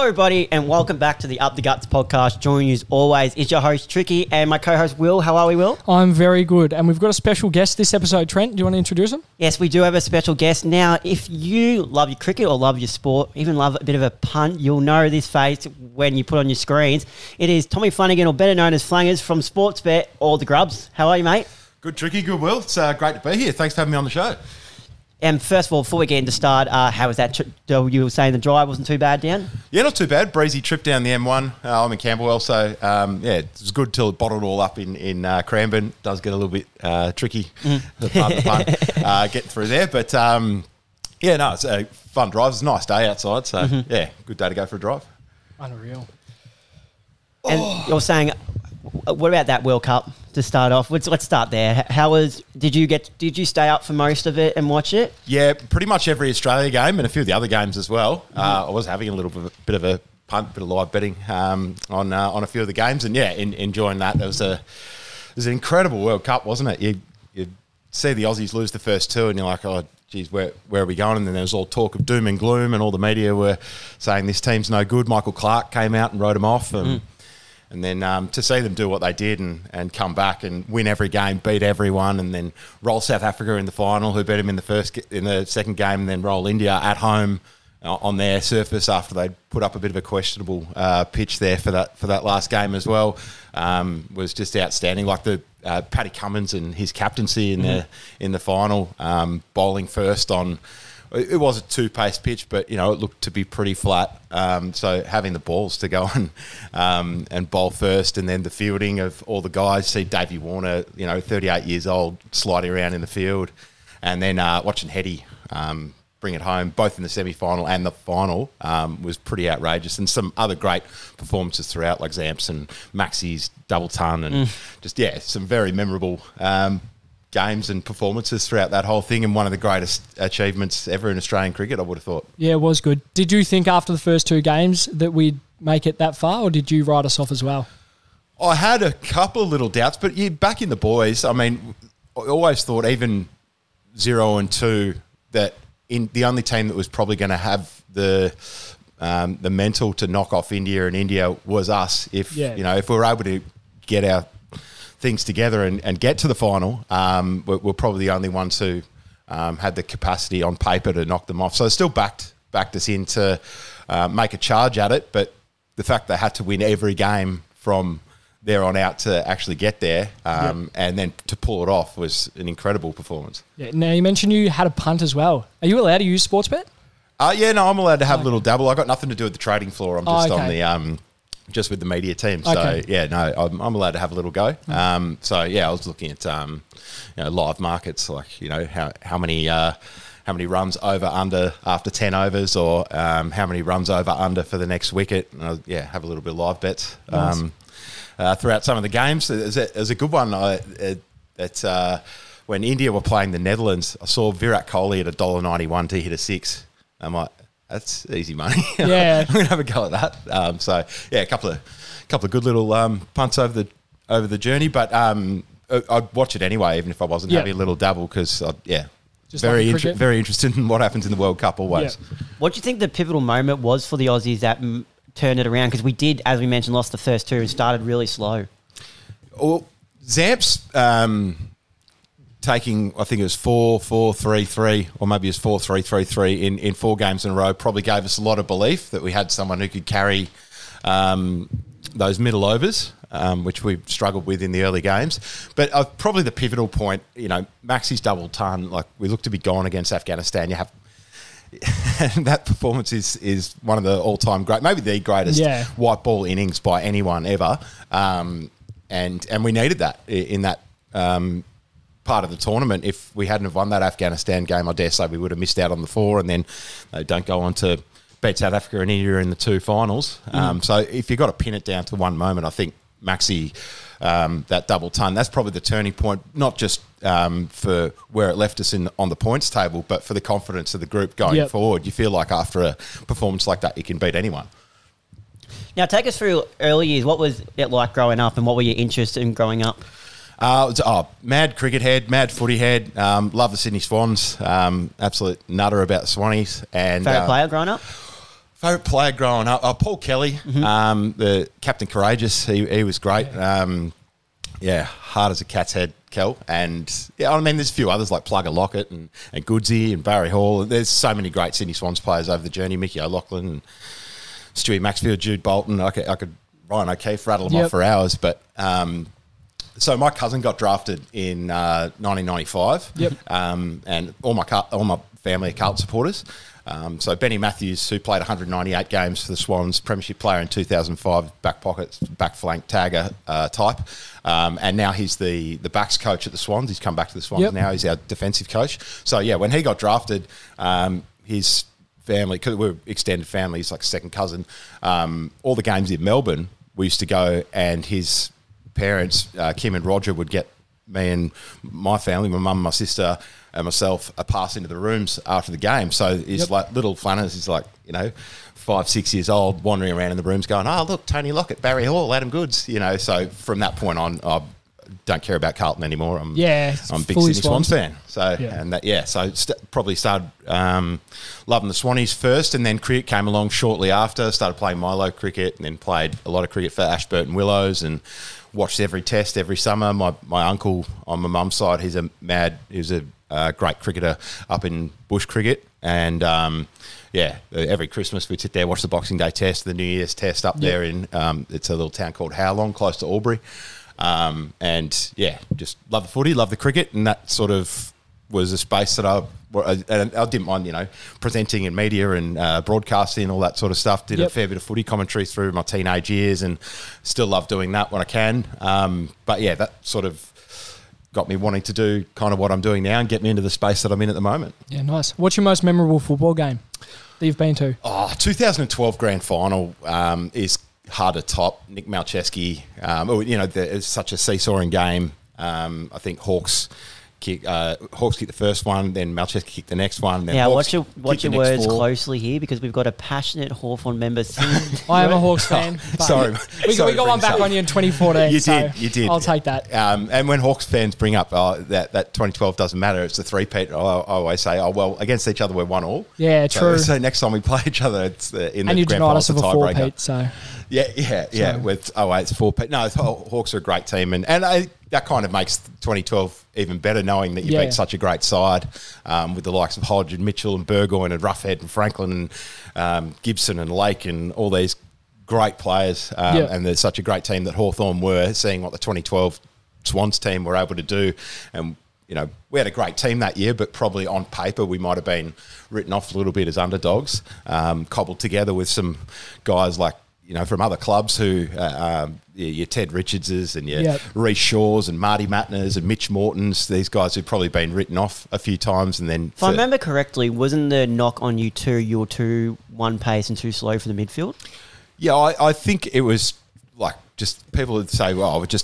everybody, and welcome back to the Up the Guts podcast. Joining you as always is your host, Tricky, and my co-host, Will. How are we, Will? I'm very good, and we've got a special guest this episode. Trent, do you want to introduce him? Yes, we do have a special guest. Now, if you love your cricket or love your sport, even love a bit of a punt, you'll know this face when you put on your screens. It is Tommy Flanagan, or better known as Flanas, from SportsBet or the Grubs. How are you, mate? Good, Tricky. Good, Will. It's great to be here. Thanks for having me on the show. And first of all, before we get into start, how was that? You were saying the drive wasn't too bad down? Yeah, not too bad. Breezy trip down the M1. I'm in Camberwell, so it was good till it bottled all up in Cranbourne. Does get a little bit tricky, pardon the pun, getting through there. But it's a fun drive. It's a nice day outside, so good day to go for a drive. Unreal. And you're saying, what about that World Cup to start off? Let's start there. Did you stay up for most of it and watch it? Yeah, pretty much every Australia game and a few of the other games as well. I was having a little bit of a punt, bit of live betting on a few of the games, and enjoying that. It was an incredible World Cup, wasn't it? You see the Aussies lose the first two, and you're like, oh, geez, where are we going? And then there was all talk of doom and gloom, and all the media were saying this team's no good. Michael Clark came out and wrote them off, and then to see them do what they did and come back and win every game, beat everyone, and then roll South Africa in the final, who beat them in the second game, and then roll India at home on their surface after they put up a bit of a questionable pitch there for that last game as well, was just outstanding. Like the Paddy Cummins and his captaincy in the final, bowling first on. It was a two-pace pitch, but it looked to be pretty flat. So having the balls to go and bowl first, and then the fielding of all the guys. See Davey Warner, 38 years old, sliding around in the field, and then watching Hetty bring it home, both in the semi-final and the final, was pretty outrageous. And some other great performances throughout, like Zamps and Maxi's double ton, and some very memorable games and performances throughout that whole thing, and one of the greatest achievements ever in Australian cricket, I would have thought. Yeah, it was good. Did you think after the first two games that we'd make it that far, or did you write us off as well? I had a couple of little doubts, but back in the boys, I mean, I always thought even 0-2 that the only team that was probably going to have the mental to knock off India, and India was us. If we were able to get our things together and get to the final, we're probably the only ones who had the capacity on paper to knock them off. So it still backed us in to make a charge at it, but the fact they had to win every game from there on out to actually get there, and then to pull it off, was an incredible performance. Yeah. Now, you mentioned you had a punt as well. Are you allowed to use SportsBet? I'm allowed to have a little dabble. I got nothing to do with the trading floor. I'm just on the just with the media team. So, I'm allowed to have a little go. I was looking at, live markets, like, how many runs over under after 10 overs, or how many runs over under for the next wicket. And have a little bit of live bets throughout some of the games. There's a good one when India were playing the Netherlands. I saw Virat Kohli at $1.91 to hit a six. I'm like, that's easy money. Yeah, I'm gonna have a go at that. A couple of good little punts over the journey, but I'd watch it anyway, even if I wasn't having a little dabble, because very interested in what happens in the World Cup always. Yeah. What do you think the pivotal moment was for the Aussies that turned it around? Because we did, as we mentioned, lost the first two and started really slow. Well, Zamps taking, I think it was 4-4-3-3, or maybe it was 4-3-3-3 in 4 games in a row, probably gave us a lot of belief that we had someone who could carry those middle overs, which we struggled with in the early games. But probably the pivotal point, Maxi's double ton, like, we look to be gone against Afghanistan. You have that performance is one of the all-time great, maybe the greatest white ball innings by anyone ever, and we needed that in that part of the tournament. If we hadn't have won that Afghanistan game, I dare say we would have missed out on the 4, and then they don't go on to beat South Africa and India in the 2 finals. So if you've got to pin it down to one moment, I think Maxi, that double ton, that's probably the turning point, not just for where it left us on the points table, but for the confidence of the group going forward. You feel like after a performance like that, you can beat anyone. Now, take us through early years. What was it like growing up, and what were your interests in growing up? Mad cricket head, mad footy head. Love the Sydney Swans. Absolute nutter about the Swannies. And favourite player growing up? Favourite player growing up? Paul Kelly, the Captain Courageous. He was great. Hard as a cat's head, Kel. And, I mean, there's a few others like Plugger Lockett and Goodsey and Barry Hall. There's so many great Sydney Swans players over the journey. Mickey O'Loughlin and Stewie Maxfield, Jude Bolton. I could Ryan O'Keefe, rattle them off for hours. But so my cousin got drafted in 1995. And all my family are Carlton supporters. So Benny Matthews, who played 198 games for the Swans, premiership player in 2005, back pocket, back flank tagger type. And now he's the backs coach at the Swans. He's come back to the Swans now. He's our defensive coach. So, when he got drafted, his family, because we're extended family, he's like a second cousin, all the games in Melbourne, we used to go, and his parents, Kim and Roger, would get me and my family, my mum, my sister, and myself, a pass into the rooms after the game. So he's like little Flanas. He's like, 5, 6 years old, wandering around in the rooms going, oh, look, Tony Lockett, Barry Hall, Adam Goods. So from that point on, I don't care about Carlton anymore. I'm a big Sydney Swans fan. So, probably started loving the Swannies first, and then cricket came along shortly after. Started playing Milo cricket, and then played a lot of cricket for Ashburton Willows, and watched every test every summer. My uncle on my mum's side, he was a great cricketer up in bush cricket, and every Christmas we'd sit there, watch the Boxing Day test, the New Year's test up there in it's a little town called Howlong, close to Albury, just love the footy, love the cricket, and that sort of was a space that I didn't mind, presenting in media and broadcasting and all that sort of stuff. Did a fair bit of footy commentary through my teenage years, and still love doing that when I can. That sort of got me wanting to do kind of what I'm doing now and get me into the space that I'm in at the moment. Yeah, nice. What's your most memorable football game that you've been to? 2012 grand final is hard to top. Nick Malcheski, it's such a seesawing game. I think Hawks kicked the first one, then Malcheski kicked the next one. Then watch your words closely here, because we've got a passionate Hawthorn member. I am a Hawks fan. Sorry. We got one back on you in 2014. You did. I'll take that. And when Hawks fans bring up that 2012 doesn't matter, it's the three-peat, I always say, against each other we're 1-1. Yeah, true. So next time we play each other, it's in and the grand final, it's a tiebreaker. Four-peat, so... Yeah. With it's 4-peat. No, Hawks are a great team, and that kind of makes 2012 even better, knowing that you beat such a great side with the likes of Hodge and Mitchell and Burgoyne and Roughhead and Franklin and Gibson and Lake and all these great players. And there's such a great team that Hawthorn were, seeing what the 2012 Swans team were able to do. And, we had a great team that year, but probably on paper we might have been written off a little bit as underdogs, cobbled together with some guys like, from other clubs who, your Ted Richardses and your Reece Shaws and Marty Matners and Mitch Mortons, these guys who've probably been written off a few times. And then, if I remember correctly, wasn't the knock on you were too one pace and too slow for the midfield? Yeah, I think it was like just people would say,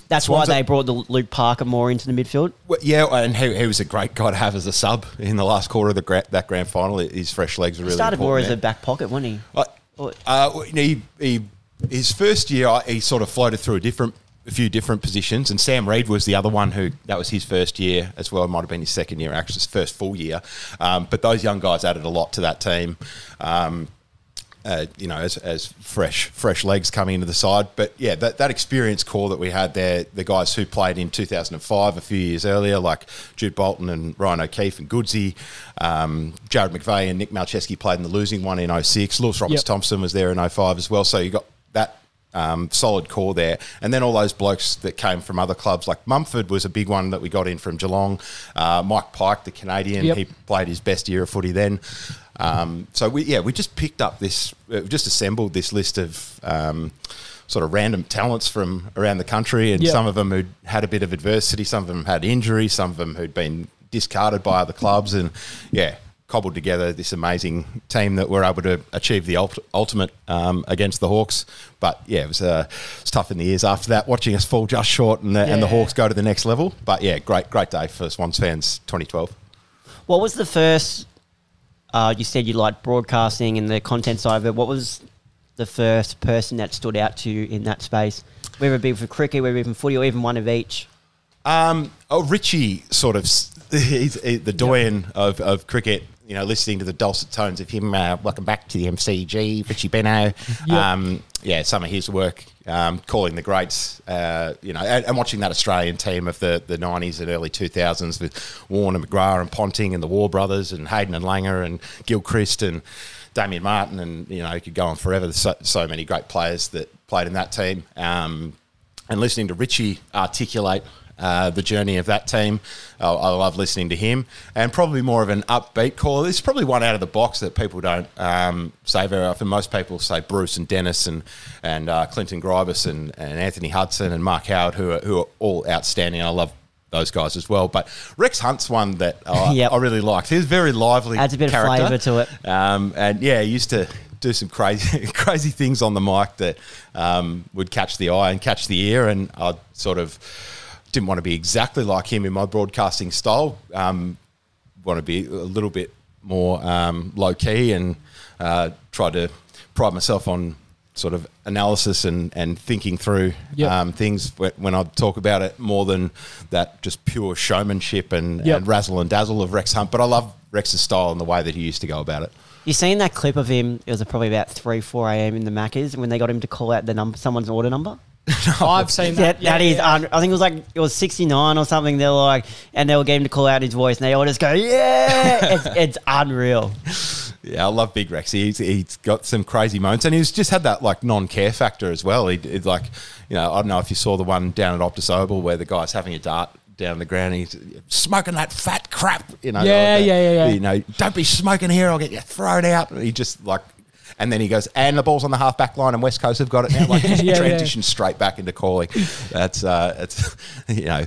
that's why they brought the Luke Parker more into the midfield. Well, and he was a great guy to have as a sub in the last quarter of that grand final. His fresh legs were really started important more as a back pocket, wasn't he? His first year, he sort of floated through a few different positions, and Sam Reid was the other one that was his first year as well. It might have been his second year, actually, his first full year. But those young guys added a lot to that team. As fresh legs coming into the side. But yeah, that experience core that we had there, the guys who played in 2005 a few years earlier, like Jude Bolton and Ryan O'Keefe and Goodsey, Jared McVeigh and Nick Malcheski played in the losing one in 06. Lewis Roberts-Thompson was there in 05 as well. So you got that solid core there. And then all those blokes that came from other clubs, like Mumford was a big one that we got in from Geelong. Mike Pike, the Canadian, he played his best year of footy then. So we just picked up just assembled this list of sort of random talents from around the country, and some of them who'd had a bit of adversity, some of them had injuries, some of them who'd been discarded by other clubs, and cobbled together this amazing team that were able to achieve the ultimate against the Hawks. But it was tough in the years after that, watching us fall just short and the Hawks go to the next level. But great day for Swans fans, 2012. What was the first... you said you liked broadcasting and the content side of it. What was the first person that stood out to you in that space? Whether it be for cricket, whether it be from footy, or even one of each? Richie sort of... He's the doyen of cricket. listening to the dulcet tones of him. Welcome back to the MCG, Richie Benno. Yep. Some of his work, calling the greats, and watching that Australian team of the 90s and early 2000s with Warner, McGrath and Ponting and the War Brothers and Hayden and Langer and Gilchrist and Damien Martin, and you could go on forever. There's so many great players that played in that team. And listening to Richie articulate the journey of that team, I love listening to him. And probably more of an upbeat caller. There's probably one out of the box that people don't say very often. Most people say Bruce and Dennis and Clinton Gribus and Anthony Hudson and Mark Howard, who are all outstanding. I love those guys as well. But Rex Hunt's one that I really liked. He was very lively. Adds a bit of flavour to it. He used to do some crazy things on the mic that would catch the eye and catch the ear, and I sort of didn't want to be exactly like him in my broadcasting style. Want to be a little bit more low key and try to pride myself on sort of analysis and thinking through things when I talk about it, more than that just pure showmanship and razzle and dazzle of Rex Hunt. But I love Rex's style and the way that he used to go about it. You seen that clip of him? It was probably about 4 a.m. in the Macca's when they got him to call out the number, someone's order number. I've seen that. I think it was 69 or something. They were like, and they were getting him to call out his voice, and they all just go, yeah. it's unreal. Yeah, I love Big Rex. He's got some crazy moments, and he's just had that like non-care factor as well. He'd like, I don't know if you saw the one down at Optus Oval where the guy's having a dart down the ground. And he's smoking that fat crap. Don't be smoking here. I'll get you thrown out. And he just like. And then he goes, and the ball's on the half-back line, and West Coast have got it now. Like, transition straight back into calling. That's, guys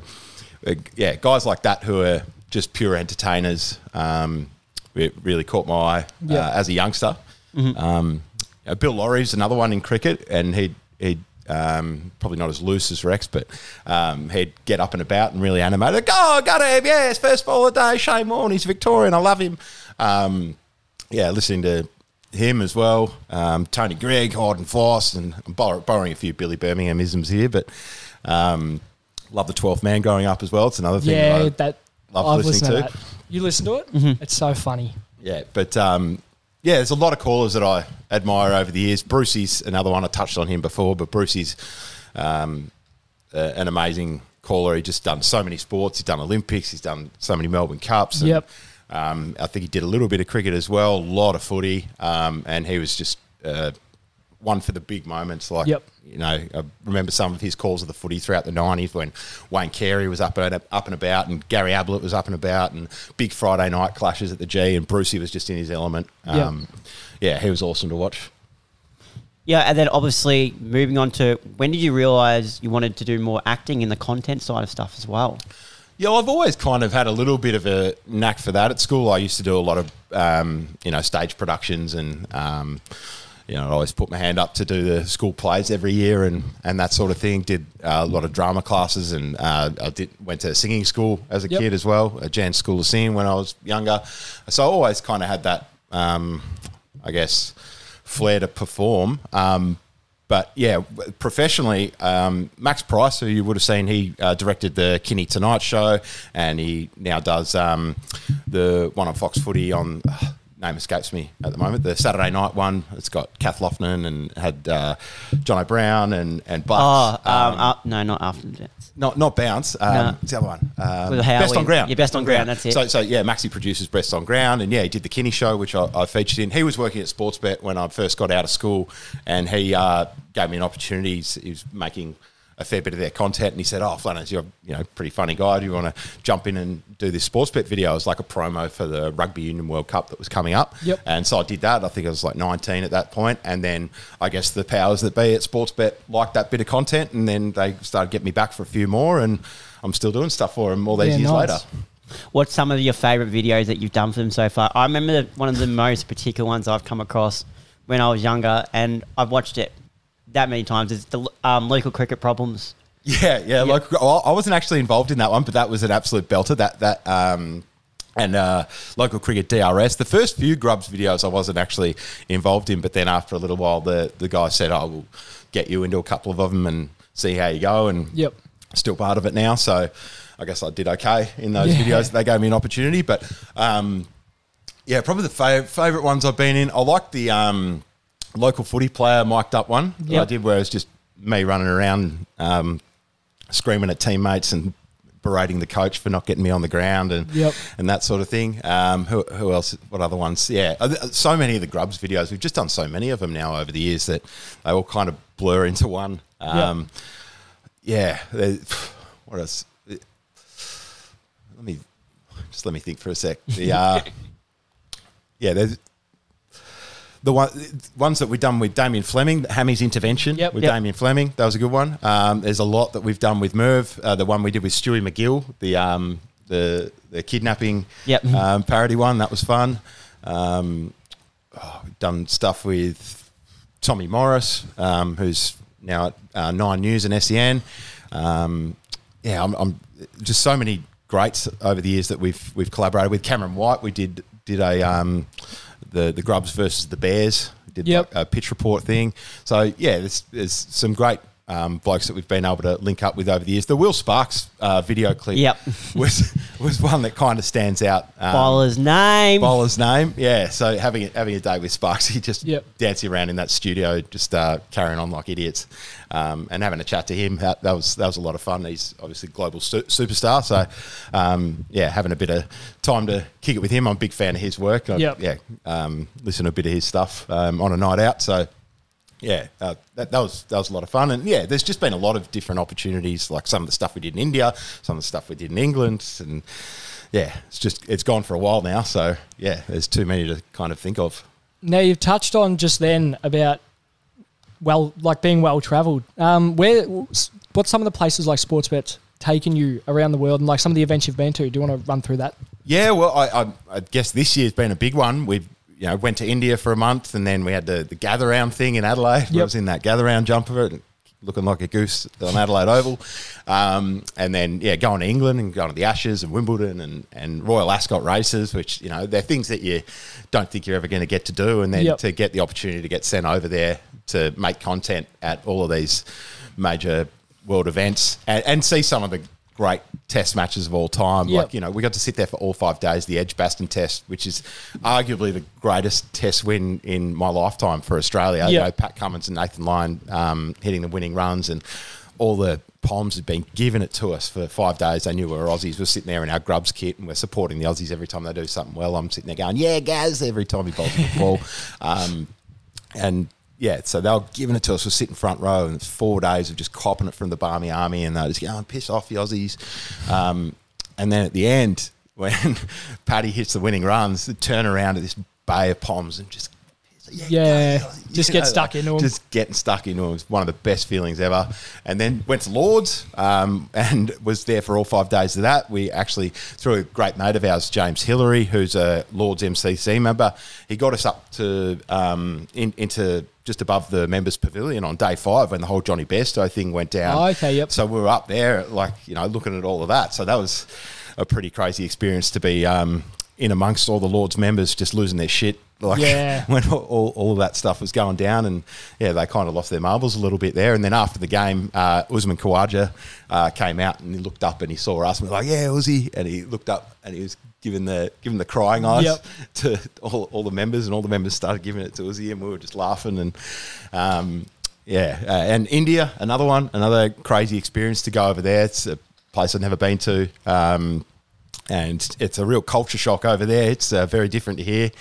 like that who are just pure entertainers. It really caught my eye as a youngster. Mm-hmm. Bill Laurie's another one in cricket, and he'd probably not as loose as Rex, but he'd get up and about and really animated. Oh, got him, yes, first ball of the day, Shane Warne, he's Victorian, I love him. Listening to him as well, Tony Gregg, Horden Foss, and I'm borrowing a few Billy Birmingham-isms here, but love the 12th Man growing up as well. It's another thing that I love listening to. That. You listen to it? Mm-hmm. It's so funny. Yeah, but there's a lot of callers that I admire over the years. Brucey's another one. I touched on him before, but Brucey's an amazing caller. He's just done so many sports. He's done Olympics. He's done so many Melbourne Cups. And, I think he did a little bit of cricket as well, a lot of footy, and he was just one for the big moments. Like, I remember some of his calls of the footy throughout the 90s when Wayne Carey was up and about, and Gary Ablett was up and about, and big Friday night clashes at the G, and Brucey was just in his element. He was awesome to watch. Yeah, and then obviously moving on to, when did you realise you wanted to do more acting in the content side of stuff as well? Yeah, I've always kind of had a little bit of a knack for that. At school, I used to do a lot of, stage productions, and, I always put my hand up to do the school plays every year and that sort of thing. Did a lot of drama classes, and went to singing school as a kid as well, Jan's School of Singing when I was younger. So I always kind of had that, flair to perform. But yeah, professionally, Max Price, who you would have seen, he directed the Kinney Tonight show, and he now does the one on Fox Footy on, name escapes me at the moment, the Saturday night one. It's got Kath Loughnan and had John O'Brien and Bucks. No, not After the Dance. Not Bounce. No. It's the other one. Best on Ground. Yeah, Best on Ground, that's it. So Maxie produces Best on Ground, and he did the Kinney show, which I featured in. He was working at SportsBet when I first got out of school, and he gave me an opportunity. He was making a fair bit of their content, and he said, Flanas, you're a pretty funny guy. Do you want to jump in and do this SportsBet video? It was like a promo for the Rugby Union World Cup that was coming up. Yep. And so I did that. I think I was like 19 at that point. And then I guess the powers that be at SportsBet liked that bit of content, and then they started getting me back for a few more, and I'm still doing stuff for them all these years later. What's some of your favourite videos that you've done for them so far? I remember one of the most particular ones I've come across when I was younger, and I've watched it that many times. It's the local cricket problems. Yeah. I wasn't actually involved in that one, but that was an absolute belter. And local cricket DRS. The first few Grubs videos I wasn't actually involved in, but then after a little while, the guy said, we'll get you into a couple of them and see how you go. And still part of it now. So I guess I did okay in those videos. They gave me an opportunity, but Yeah, probably the favourite ones I've been in. I like the local footy player mic'd up one that I did, where it was just me running around screaming at teammates and berating the coach for not getting me on the ground and that sort of thing. Who else? What other ones? Yeah, so many of the Grubs videos. We've just done so many of them now over the years that they all kind of blur into one. Yeah. What else? Let me think for a sec. There's the ones that we've done with Damien Fleming, Hammy's intervention with Damien Fleming. That was a good one. There's a lot that we've done with Merv. The one we did with Stewie McGill, the kidnapping parody one. That was fun. We've done stuff with Tommy Morris, who's now at 9 News and SEN. I'm just so many greats over the years that we've collaborated with. Cameron White, we did a the Grubs versus the Bears. We did a pitch report thing. So yeah, there's some great blokes that we've been able to link up with over the years. The Will Sparks video clip was one that kind of stands out. Bowler's name. Yeah. So having a day with Sparks, he just dancing around in that studio, just carrying on like idiots, and having a chat to him. That was a lot of fun. He's obviously a global superstar. So having a bit of time to kick it with him. I'm a big fan of his work. Listen to a bit of his stuff on a night out. So. Yeah, that was a lot of fun. And, yeah, there's just been a lot of different opportunities, like some of the stuff we did in India, some of the stuff we did in England. And, yeah, it's gone for a while now. So, yeah, there's too many to kind of think of. Now, you've touched on just then about, being well-travelled. What's some of the places like SportsBet's taken you around the world and, like, some of the events you've been to? Do you want to run through that? Yeah, well, I guess this year's been a big one. We've went to India for a month, and then we had the gather round thing in Adelaide. I was in that gather round jumper, looking like a goose on Adelaide Oval. And then, going to England and going to the Ashes and Wimbledon and Royal Ascot races, which, they're things that you don't think you're ever going to get to do. And then to get the opportunity to get sent over there to make content at all of these major world events and see some of the great test matches of all time. We got to sit there for all 5 days, the Edgbaston test, which is arguably the greatest test win in my lifetime for Australia. Pat Cummins and Nathan Lyon hitting the winning runs, and all the Poms had been giving it to us for 5 days. They knew we were Aussies. We're sitting there in our Grubs kit and we're supporting the Aussies every time they do something well. I'm sitting there going, yeah, Gaz, every time he bowls the ball. So they were giving it to us. We're sitting front row, and it's 4 days of just copping it from the Barmy Army, and they're just going, piss off, the Aussies. And then at the end, when Paddy hits the winning runs, they turn around at this bay of Poms and just... get stuck into them. Just getting stuck into them was one of the best feelings ever. And then went to Lords and was there for all 5 days of that. We actually, through a great mate of ours, James Hillary, who's a Lords MCC member, he got us up to into just above the members' pavilion on day 5 when the whole Johnny Bairstow thing went down. So we were up there, looking at all of that. So that was a pretty crazy experience to be in amongst all the Lords members just losing their shit. When all of that stuff was going down, and they kind of lost their marbles a little bit there. And then after the game, Usman Khawaja came out and he looked up and he saw us and we were like, yeah, Uzi. And he looked up and he was giving the crying eyes to all the members, and all the members started giving it to Uzi, and we were just laughing. And and India, another crazy experience to go over there. It's a place I've never been to. And it's a real culture shock over there. It's very different to here.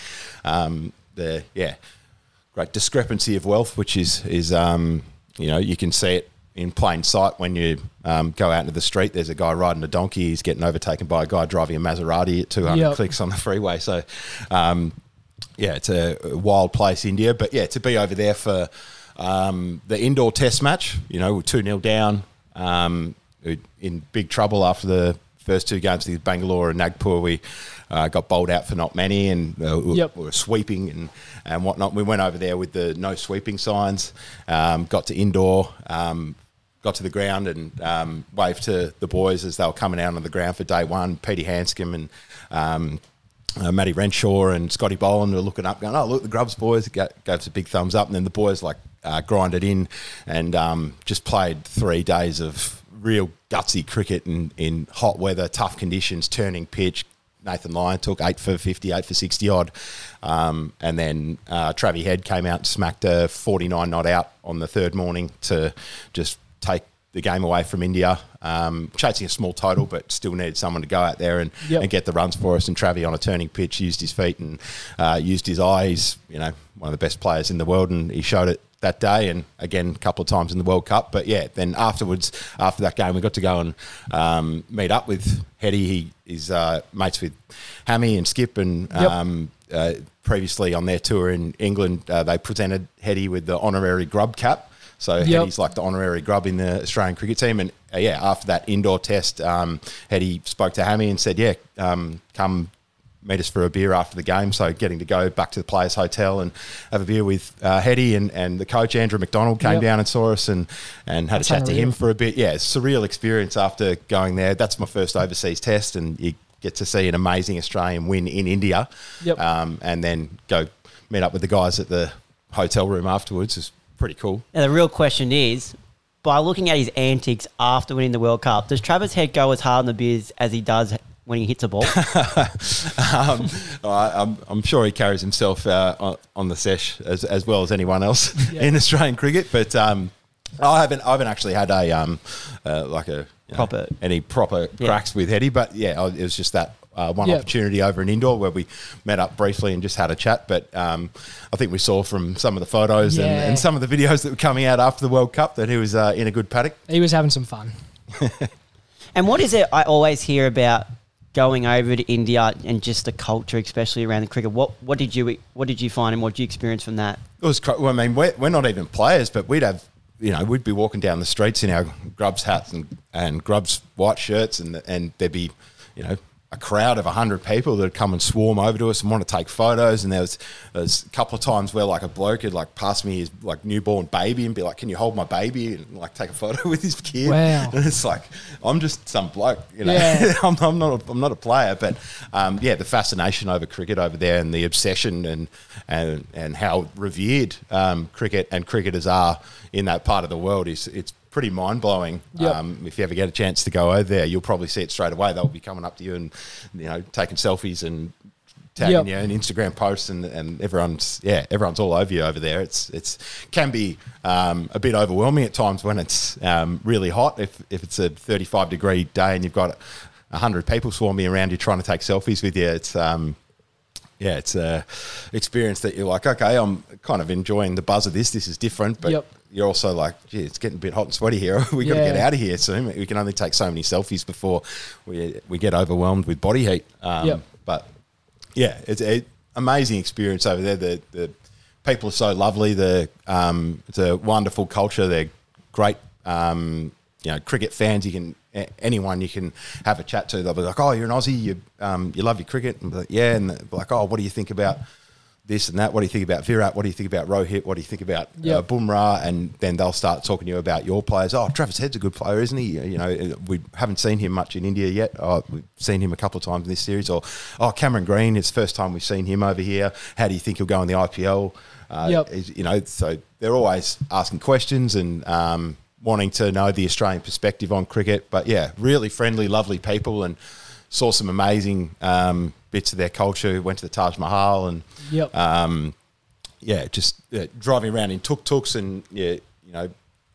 Great discrepancy of wealth, which is you can see it in plain sight when you go out into the street. There's a guy riding a donkey. He's getting overtaken by a guy driving a Maserati at 200 clicks on the freeway. So, it's a wild place, India. But, to be over there for the indoor test match, we're 2-0 down, in big trouble after the first 2 games with Bangalore and Nagpur. We got bowled out for not many, and we were sweeping and whatnot. We went over there with the no sweeping signs, got to indoor, got to the ground and waved to the boys as they were coming out on the ground for day 1. Petey Hanscom and Matty Renshaw and Scotty Boland were looking up going, oh, look, the Grubs boys. Gave us a big thumbs up. And then the boys grinded in and just played 3 days of real gutsy cricket in hot weather, tough conditions, turning pitch, Nathan Lyon took 8 for 50, 8 for 60 odd. And then Travie Head came out and smacked a 49 not out on the third morning to just take the game away from India, chasing a small total, but still needed someone to go out there and get the runs for us. And Travie on a turning pitch used his feet and used his eye. He's, one of the best players in the world, and he showed it that day, and again a couple of times in the World Cup. But yeah, then afterwards, after that game, we got to go and meet up with Hetty. He's mates with Hammy and Skip, and previously on their tour in England, they presented Hetty with the honorary Grub cap. So Hetty's like the honorary grub in the Australian cricket team. And after that indoor test, Hetty spoke to Hammy and said, come meet us for a beer after the game. So getting to go back to the Players Hotel and have a beer with Hetty and the coach, Andrew McDonald, came down and saw us and had a chat to him for a bit. Yeah, it's a surreal experience after going there. That's my first overseas test, and you get to see an amazing Australian win in India. And then go meet up with the guys at the hotel room afterwards. It's pretty cool. Now, the real question is, by looking at his antics after winning the World Cup, does Travis Head go as hard on the beers as he does when he hits a ball? I'm sure he carries himself on the sesh as well as anyone else in Australian cricket. But I haven't actually had any proper cracks with Hetty. But it was just that one opportunity over an indoor where we met up briefly and just had a chat. But I think we saw from some of the photos and some of the videos that were coming out after the World Cup that he was in a good paddock. He was having some fun. And what is it I always hear about going over to India and just the culture, especially around the cricket? What did you find and what did you experience from that? It was. Well, I mean, we're not even players, but we'd have. We'd be walking down the streets in our Grubs hats and Grubs white shirts, and there'd be, a crowd of 100 people that would come and swarm over to us and want to take photos. And there was a couple of times where like a bloke would like pass me his like newborn baby and be like, "Can you hold my baby?" and like take a photo with his kid. Wow. And it's like, I'm just some bloke, I'm not a player, but the fascination over cricket over there and the obsession and how revered cricket and cricketers are in that part of the world it's pretty mind-blowing. If you ever get a chance to go over there, you'll probably see it straight away. They'll be coming up to you and taking selfies and tagging you in Instagram posts, and everyone's all over you over there. It's can be a bit overwhelming at times when it's really hot. If it's a 35-degree day and you've got 100 people swarming around you trying to take selfies with you, it's a experience that you're like, okay, I'm kind of enjoying the buzz of this. This is different, but you're also like, gee, it's getting a bit hot and sweaty here. We got to get out of here soon. We can only take so many selfies before we get overwhelmed with body heat. But it's an amazing experience over there. The people are so lovely. It's a wonderful culture. They're great. Cricket fans. Anyone you can have a chat to, they'll be like, "Oh, you're an Aussie. You love your cricket," and be like, "Yeah." And they'll be like, "Oh, what do you think about this and that? What do you think about Virat? What do you think about Rohit? What do you think about Bumrah?" And then they'll start talking to you about your players. "Oh, Travis Head's a good player, isn't he? We haven't seen him much in India yet. Oh, we've seen him a couple of times in this series." Or, "Oh, Cameron Green, it's the first time we've seen him over here. How do you think he'll go in the IPL?" So they're always asking questions and wanting to know the Australian perspective on cricket. But really friendly, lovely people, and saw some amazing bits of their culture. Went to the Taj Mahal and driving around in tuk-tuks and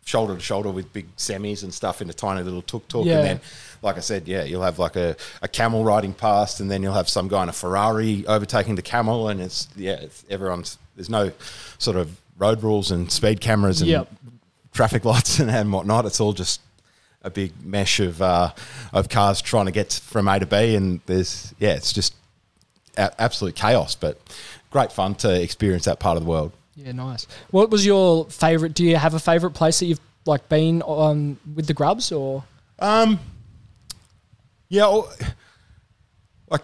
shoulder to shoulder with big semis and stuff in a tiny little tuk-tuk. And then, like I said, you'll have like a camel riding past, and then you'll have some guy in a Ferrari overtaking the camel, and it's there's no sort of road rules and speed cameras and traffic lights and whatnot. It's all just a big mesh of cars trying to get from A to B, and it's just absolute chaos, but great fun to experience that part of the world. Yeah, nice. What was your favourite? Do you have a favourite place that you've like been on with the Grubs, or? Like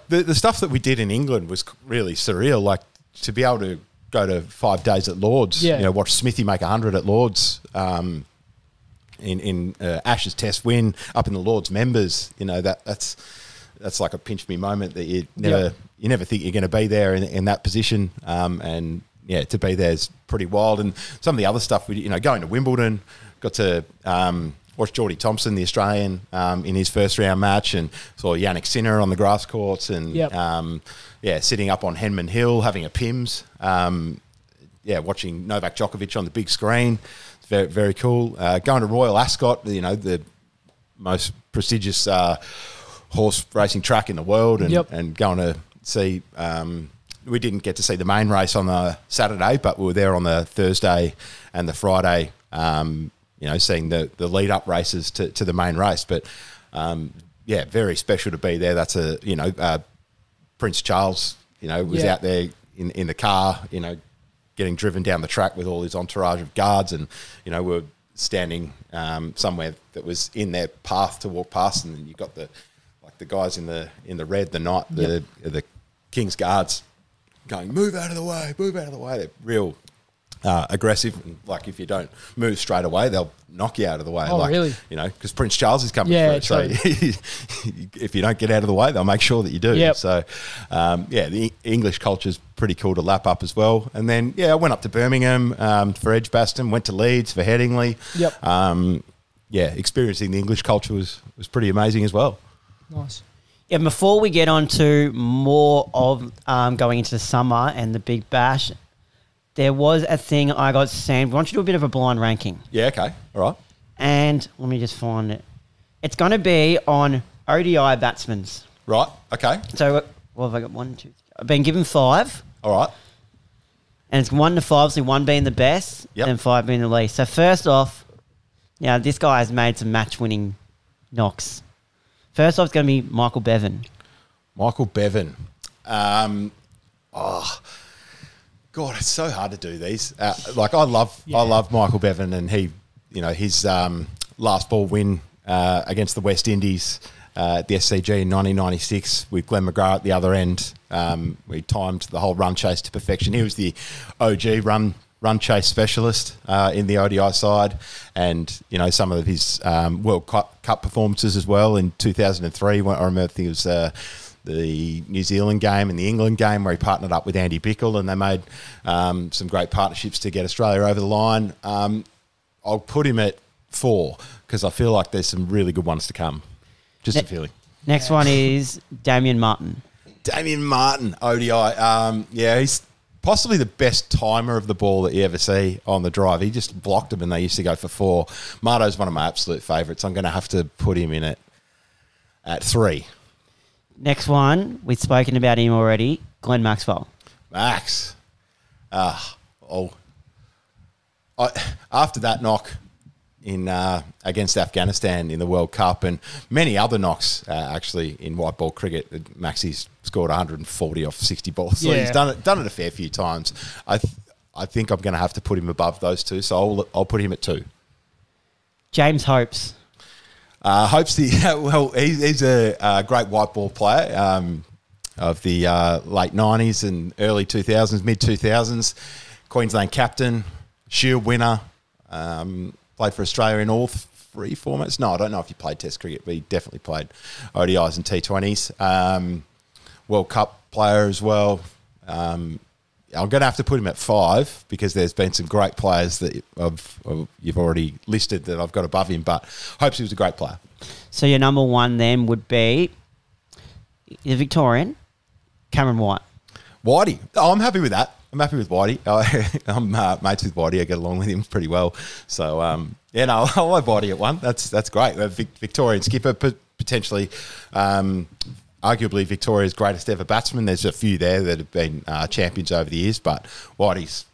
the stuff that we did in England was really surreal. Like to be able to go to 5 days at Lord's, watch Smithy make 100 at Lord's, in Ash's Test win up in the Lord's members. That's like a pinch me moment that you never think you're going to be there in that position. And to be there is pretty wild. And some of the other stuff going to Wimbledon, got to watched Geordie Thompson, the Australian, in his first round match, and saw Yannick Sinner on the grass courts, and sitting up on Henman Hill having a Pims. Watching Novak Djokovic on the big screen. It's very, very cool. Going to Royal Ascot, the most prestigious horse racing track in the world, and going to see. We didn't get to see the main race on the Saturday, but we were there on the Thursday and the Friday. Seeing the lead up races to the main race, but very special to be there. That's Prince Charles, was out there in the car, getting driven down the track with all his entourage of guards, and we're standing somewhere that was in their path to walk past, and you got the guys in the red, the knight, the King's Guards going, move out of the way. They're real aggressive, and if you don't move straight away, they'll knock you out of the way. Oh, really? Because Prince Charles is coming through. So if you don't get out of the way, they'll make sure that you do. Yep. So, the English culture is pretty cool to lap up as well. And then, I went up to Birmingham for Edgbaston, went to Leeds for Headingley. Yep. Experiencing the English culture was pretty amazing as well. Nice. Yeah, before we get on to more of going into the summer and the Big Bash, there was a thing I got sent. We want you to do a bit of a blind ranking. Yeah, okay. All right. And let me just find it. It's going to be on ODI batsmen. Right, okay. So, what have I got? 1, 2, 3. I've been given 5. All right. And it's 1 to 5, so 1 being the best and 5 being the least. So, first off, this guy has made some match-winning knocks. First off, it's going to be Michael Bevan. Michael Bevan. God, it's so hard to do these. I love Michael Bevan, and he, his last ball win against the West Indies at the SCG in 1996 with Glenn McGrath at the other end. We timed the whole run chase to perfection. He was the OG run chase specialist in the ODI side, and some of his World Cup performances as well in 2003. I remember, I think it was the New Zealand game and the England game where he partnered up with Andy Bickle, and they made some great partnerships to get Australia over the line. I'll put him at 4 because I feel like there's some really good ones to come. Just a feeling. Next one is Damien Martin. Damien Martin, ODI. He's possibly the best timer of the ball that you ever see on the drive. He just blocked them and they used to go for 4. Marto's one of my absolute favourites. I'm going to have to put him in at 3. Next one, we've spoken about him already, Glenn Maxwell. Max. After that knock in against Afghanistan in the World Cup and many other knocks actually in white ball cricket, Maxi's scored 140 off 60 balls. So he's done it a fair few times. I think I'm going to have to put him above those two, so I'll put him at 2. James Hopes. He's a great white ball player of the late 90s and early 2000s, mid 2000s. Queensland captain, Shield winner, played for Australia in all 3 formats. No, I don't know if he played Test cricket, but he definitely played ODIs and T20s. World Cup player as well. I'm going to have to put him at 5 because there's been some great players that you've already listed that I've got above him, but hopes he was a great player. So your number 1 then would be the Victorian, Cameron White. Whitey. Oh, I'm happy with that. I'm happy with Whitey. I'm mates with Whitey. I get along with him pretty well. So, I like Whitey at 1. That's great. Victorian skipper, potentially... arguably Victoria's greatest ever batsman. There's a few there that have been champions over the years, but Whitey's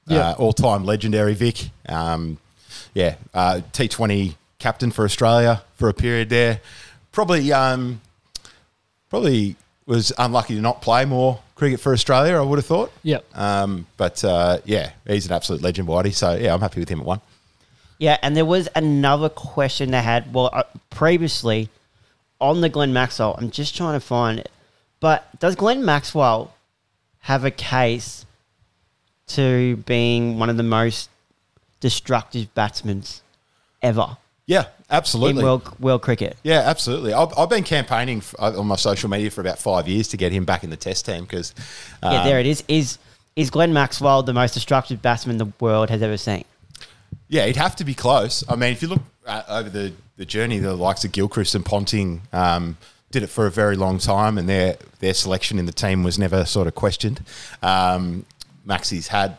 all-time legendary Vic. T20 captain for Australia for a period there. Probably was unlucky to not play more cricket for Australia, I would have thought. Yep. He's an absolute legend, Whitey. So, I'm happy with him at 1. Yeah, and there was another question they had, previously... on the Glenn Maxwell, I'm just trying to find it. But does Glenn Maxwell have a case to being one of the most destructive batsmen ever? Yeah, absolutely. In world cricket. Yeah, absolutely. I've been campaigning on my social media for about 5 years to get him back in the Test team because... there it is. Is Glenn Maxwell the most destructive batsman the world has ever seen? Yeah, he'd have to be close. I mean, if you look over the journey, the likes of Gilchrist and Ponting did it for a very long time, and their selection in the team was never sort of questioned. Maxi's had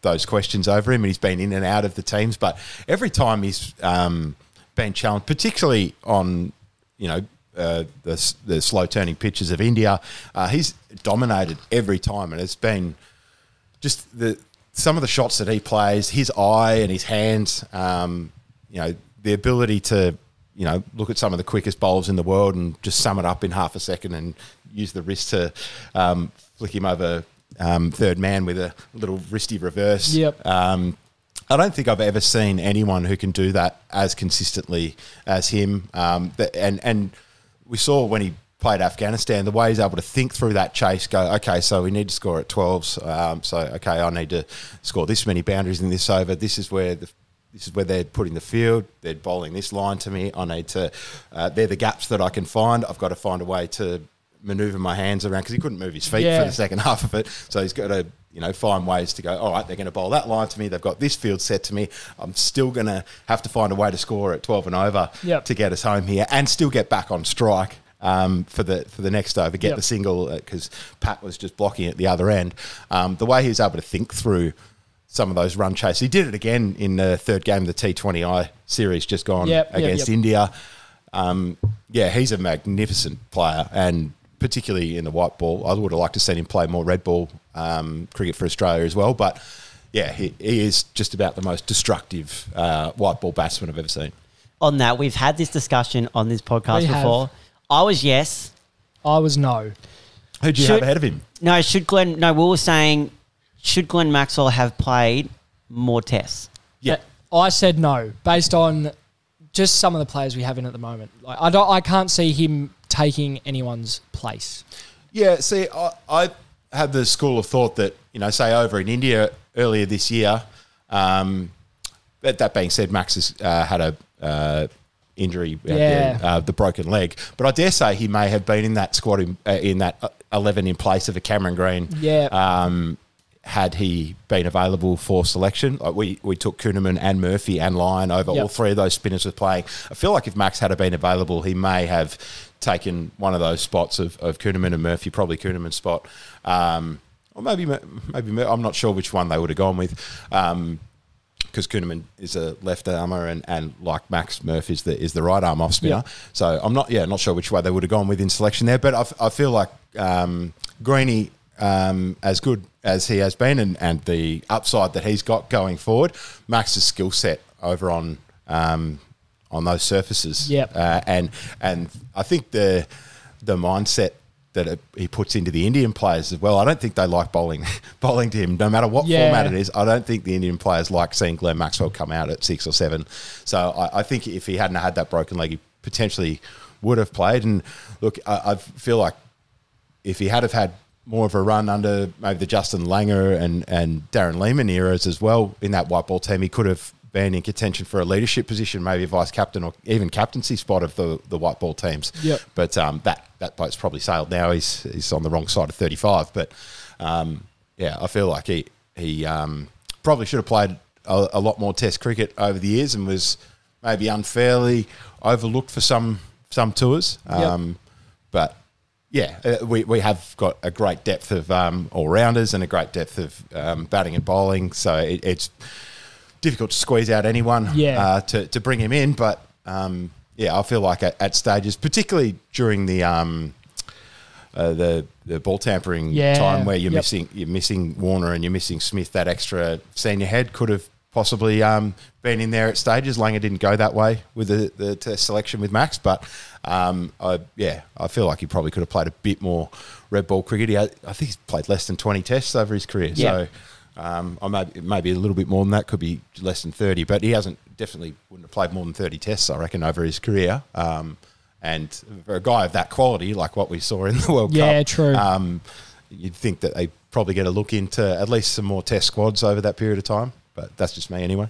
those questions over him, and he's been in and out of the teams, but every time he's been challenged, particularly on the slow turning pitches of India, he's dominated every time, and it's been just some of the shots that he plays, his eye and his hands, the ability to look at some of the quickest bowls in the world and just sum it up in half a second and use the wrist to flick him over third man with a little wristy reverse. Yep. I don't think I've ever seen anyone who can do that as consistently as him. And we saw when he played Afghanistan, the way he's able to think through that chase, go, okay, so we need to score at 12s. Okay, I need to score this many boundaries in this over. This is where they're putting the field. They're bowling this line to me. I need to. They're the gaps that I can find. I've got to find a way to manoeuvre my hands around, because he couldn't move his feet for the second half of it. So he's got to find ways to go, all right, they're going to bowl that line to me. They've got this field set to me. I'm still going to have to find a way to score at 12 and over to get us home here and still get back on strike for the next over, get the single, because Pat was just blocking at the other end. The way he was able to think through some of those run chases. He did it again in the third game of the T20I series just gone against India. He's a magnificent player, and particularly in the white ball. I would have liked to see him play more red ball cricket for Australia as well. But, he is just about the most destructive white ball batsman I've ever seen. On that, we've had this discussion on this podcast before. I was yes. I was no. Who'd you have ahead of him? No, we were saying, should Glenn Maxwell have played more tests? Yeah. I said no, based on just some of the players we have in at the moment. Like, I can't see him taking anyone's place. Yeah, see, I had the school of thought that, say over in India earlier this year, that being said, Max has had a injury, the broken leg. But I dare say he may have been in that squad, in that 11 in place of a Cameron Green. Yeah. Had he been available for selection. Like we took Kuhnemann and Murphy and Lyon over all three of those spinners were playing. I feel like if Max had been available, he may have taken one of those spots of Kuhnemann and Murphy, probably Kuhnemann's spot. Or maybe I'm not sure which one they would have gone with, because Kuhnemann is a left armer and like Max, Murphy is the right arm off spinner. So I'm not sure which way they would have gone with in selection there. But I feel like Greenie, as good as he has been and the upside that he's got going forward, Max's skill set over on those surfaces. And I think the mindset that he puts into the Indian players as well. I don't think they like bowling to him, no matter what format it is. I don't think the Indian players like seeing Glenn Maxwell come out at 6 or 7. So I think if he hadn't had that broken leg, he potentially would have played. And look, I feel like if he had more of a run under maybe the Justin Langer and Darren Lehmann eras as well in that white ball team, he could have been in contention for a leadership position, maybe a vice captain or even captaincy spot of the white ball teams. But that boat's probably sailed now. He's on the wrong side of 35. But I feel like he probably should have played a lot more Test cricket over the years and was maybe unfairly overlooked for some tours. But we have got a great depth of all-rounders and a great depth of batting and bowling. So it's difficult to squeeze out anyone to bring him in. But, I feel like at stages, particularly during the ball tampering time where you're missing Warner and you're missing Smith, that extra senior head could have possibly been in there at stages. Langer didn't go that way with the test selection with Max, but I feel like he probably could have played a bit more red ball cricket. I think he's played less than 20 tests over his career, so maybe a little bit more than that, could be less than 30, but he definitely wouldn't have played more than 30 tests, I reckon, over his career. And for a guy of that quality, like what we saw in the World Cup, yeah, true. You'd think that they probably get a look into at least some more test squads over that period of time. But that's just me anyway.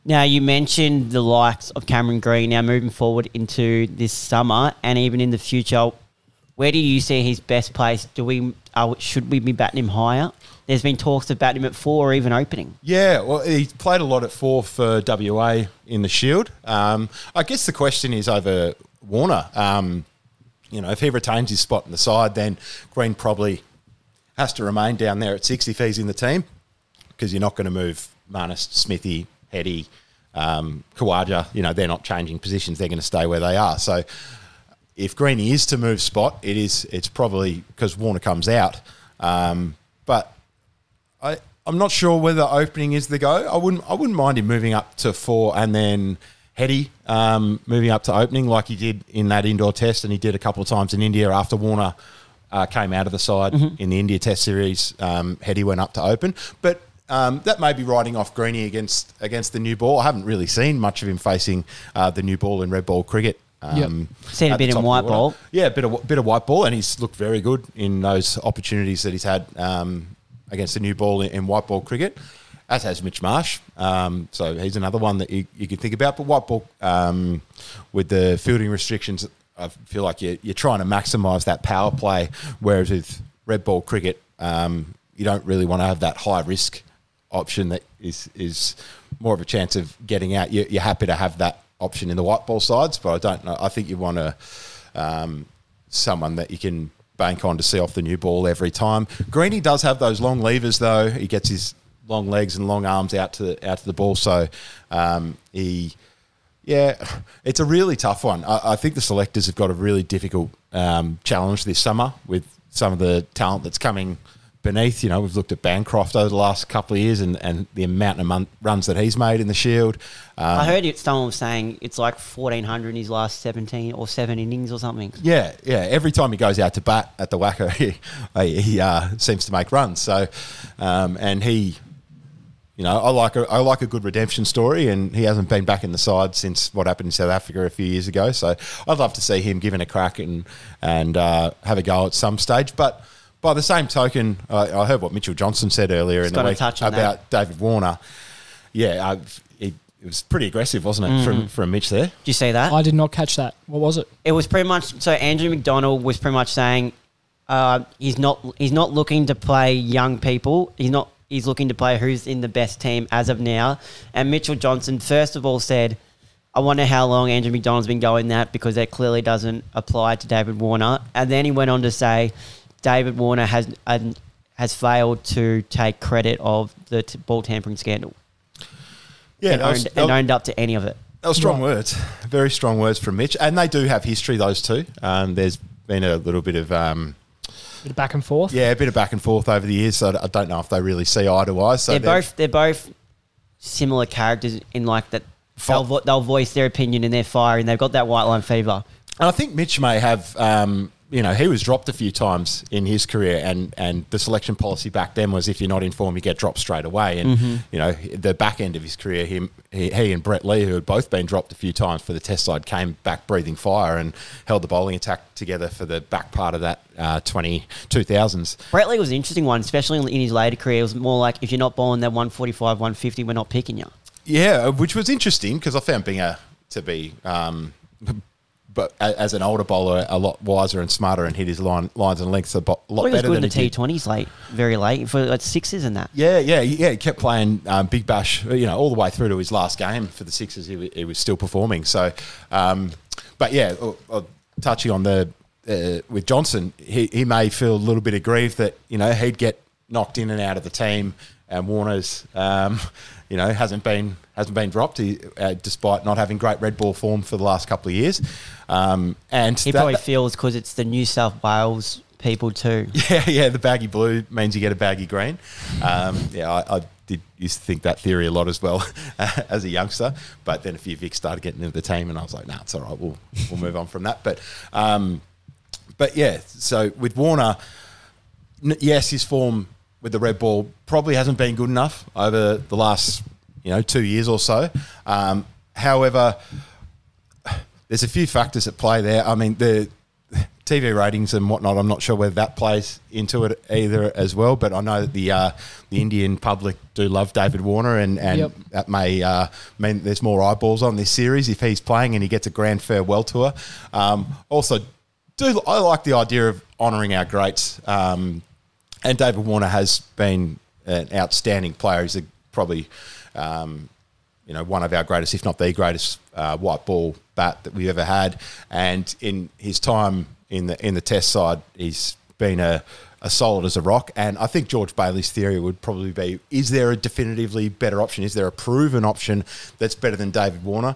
Now, you mentioned the likes of Cameron Green now moving forward into this summer and even in the future. Where do you see his best place? Should we be batting him higher? There's been talks of batting him at 4 or even opening. Yeah, well, he played a lot at 4 for WA in the Shield. I guess the question is over Warner. If he retains his spot in the side, then Green probably has to remain down there at 6 if he's in the team, because you're not going to move Marnus, Smithy, Hetty, Khawaja. They're not changing positions. They're going to stay where they are. So if Greeny is to move spot, it's probably because Warner comes out. But I'm not sure whether opening is the go. I wouldn't mind him moving up to 4 and then Hetty moving up to opening like he did in that indoor test, and he did a couple of times in India after Warner came out of the side in the India Test series. Hetty went up to open, but that may be riding off Greeny against the new ball. I haven't really seen much of him facing the new ball in red ball cricket. Seen a bit in white ball. Yeah, a bit of white ball, and he's looked very good in those opportunities that he's had against the new ball in white ball cricket, as has Mitch Marsh. So he's another one that you could think about. But white ball, with the fielding restrictions, I feel like you're trying to maximise that power play, whereas with red ball cricket, you don't really want to have that high risk option that is more of a chance of getting out. You're happy to have that option in the white ball sides, but I don't know. I think you want someone that you can bank on to see off the new ball every time. Greeny does have those long levers though. He gets his long legs and long arms out to the ball. So it's a really tough one. I think the selectors have got a really difficult challenge this summer with some of the talent that's coming beneath. We've looked at Bancroft over the last couple of years and the amount of runs that he's made in the Shield. I heard someone was saying it's like 1,400 in his last 17 or 7 innings or something. Yeah. Every time he goes out to bat at the Wacker, he seems to make runs. So, and he, I like a good redemption story, and he hasn't been back in the side since what happened in South Africa a few years ago. So I'd love to see him given a crack and have a go at some stage. But by the same token, I heard what Mitchell Johnson said earlier in the week about David Warner. Yeah, it was pretty aggressive, wasn't it, from Mitch there? Did you see that? I did not catch that. What was it? It was pretty much, so Andrew McDonald was pretty much saying he's not looking to play young people. He's looking to play who's in the best team as of now. And Mitchell Johnson, first of all, said, I wonder how long Andrew McDonald's been going that, because that clearly doesn't apply to David Warner. And then he went on to say David Warner has failed to take credit of the ball tampering scandal. Yeah, and owned up to any of it. That was strong words. Very strong words from Mitch. And they do have history, those two. There's been a little bit of... bit of back and forth? Yeah, a bit of back and forth over the years, so I don't know if they really see eye to eye. So they're both similar characters in like that they'll voice their opinion and they're fiery, and they've got that white line fever. And I think Mitch may have... he was dropped a few times in his career, and the selection policy back then was if you're not in form, you get dropped straight away. And, the back end of his career, he and Brett Lee, who had both been dropped a few times for the test side, came back breathing fire and held the bowling attack together for the back part of that 2000s. Brett Lee was an interesting one, especially in his later career. It was more like, if you're not bowling that 145, 150, we're not picking you. Yeah, which was interesting because I found Binger to be... but as an older bowler, a lot wiser and smarter, and hit his lines and lengths a lot better than he did. He was good in the T20s late, very late, for like sixes and that. Yeah. He kept playing Big Bash, all the way through to his last game for the Sixers. He was still performing. So, but yeah, touching on with Johnson, he may feel a little bit aggrieved that he'd get knocked in and out of the team, and Warner's hasn't been dropped despite not having great red ball form for the last couple of yeyears. And he probably feels because it's the New South Wales people too. Yeah, the baggy blue means you get a baggy green. I used to think that theory a lot as well as a youngster, but then a few Vics started getting into the team, and I was like, nah, it's all right, we'll move on from that. But yeah, so with Warner, yes, his form with the red ball probably hasn't been good enough over the last 2 years or so. However, there's a few factors at play there. I mean, the TV ratings and whatnot, I'm not sure whether that plays into it either as well, but I know that the Indian public do love David Warner, and that may mean there's more eyeballs on this series if he's playing and he gets a grand farewell tour. Also, I like the idea of honouring our greats. And David Warner has been an outstanding player. He's probably, one of our greatest, if not the greatest, white ball bat that we've ever had. And in his time in the Test side, he's been a solid as a rock. And I think George Bailey's theory would probably be: is there a definitively better option? Is there a proven option that's better than David Warner?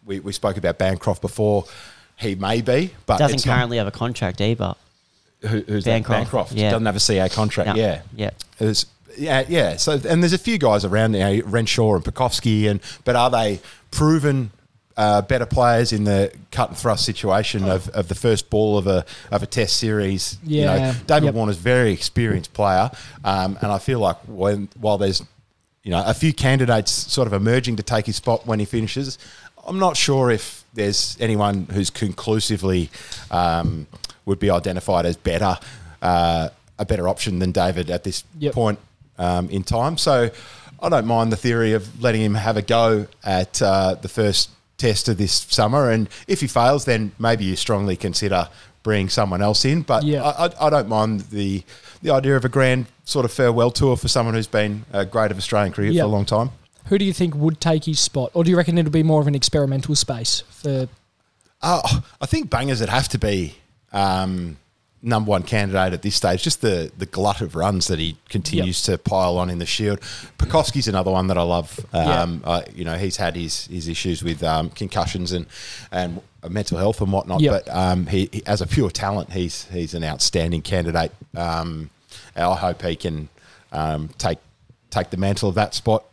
We spoke about Bancroft before. He may be, but doesn't currently have a contract either. Who's Bancroft? Yeah. Doesn't have a CA contract. No. Yeah. Yeah. So, and there's a few guys around there, Renshaw and Pekowski, but are they proven better players in the cut and thrust situation of the first ball of a Test series? Yeah. David Warner's a very experienced player, and I feel like while there's a few candidates sort of emerging to take his spot when he finishes, I'm not sure if there's anyone who's conclusively would be identified as a better option than David at this point in time. So I don't mind the theory of letting him have a go at the first Test of this summer, and if he fails, then maybe you strongly consider bringing someone else in. But I don't mind the idea of a grand sort of farewell tour for someone who's been a great of Australian cricket for a long time. Who do you think would take his spot? Or do you reckon it'll be more of an experimental space for... I think bangers would have to be number one candidate at this stage. Just the glut of runs that he continues to pile on in the Shield. Pekowski's another one that I love. He's had his issues with concussions and mental health and whatnot. But he as a pure talent, he's an outstanding candidate. I hope he can take the mantle of that spot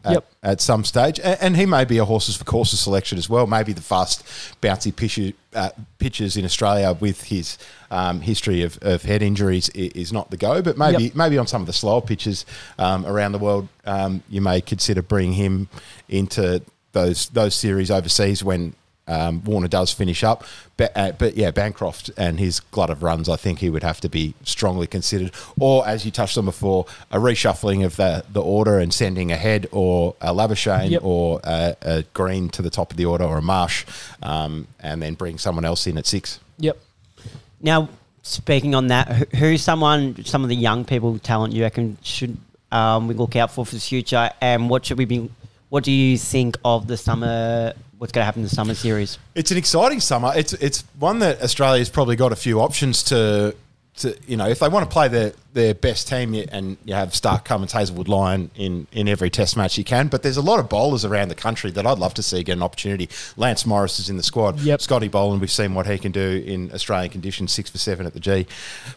at some stage. And he may be a horses for courses selection as well. Maybe the fast, bouncy pitches in Australia with his history of head injuries is not the go. But maybe on some of the slower pitches around the world, you may consider bringing him into those series overseas when Warner does finish up. But Bancroft and his glut of runs, I think he would have to be strongly considered. Or, as you touched on before, a reshuffling of the order and sending a Head or a Labuschagne or a Green to the top of the order, or a Marsh, and then bring someone else in at 6. Yep. Now, speaking on that, who's some of the young people talent you reckon should we look out for the future, and what do you think of the summer? What's going to happen in the summer series? It's an exciting summer. It's one that Australia's probably got a few options to if they want to play their best team, and you have Stark, Cummins, Hazelwood, Lyon in every Test match you can. But there's a lot of bowlers around the country that I'd love to see get an opportunity. Lance Morris is in the squad. Scotty Boland, we've seen what he can do in Australian conditions, 6 for 7 at the G.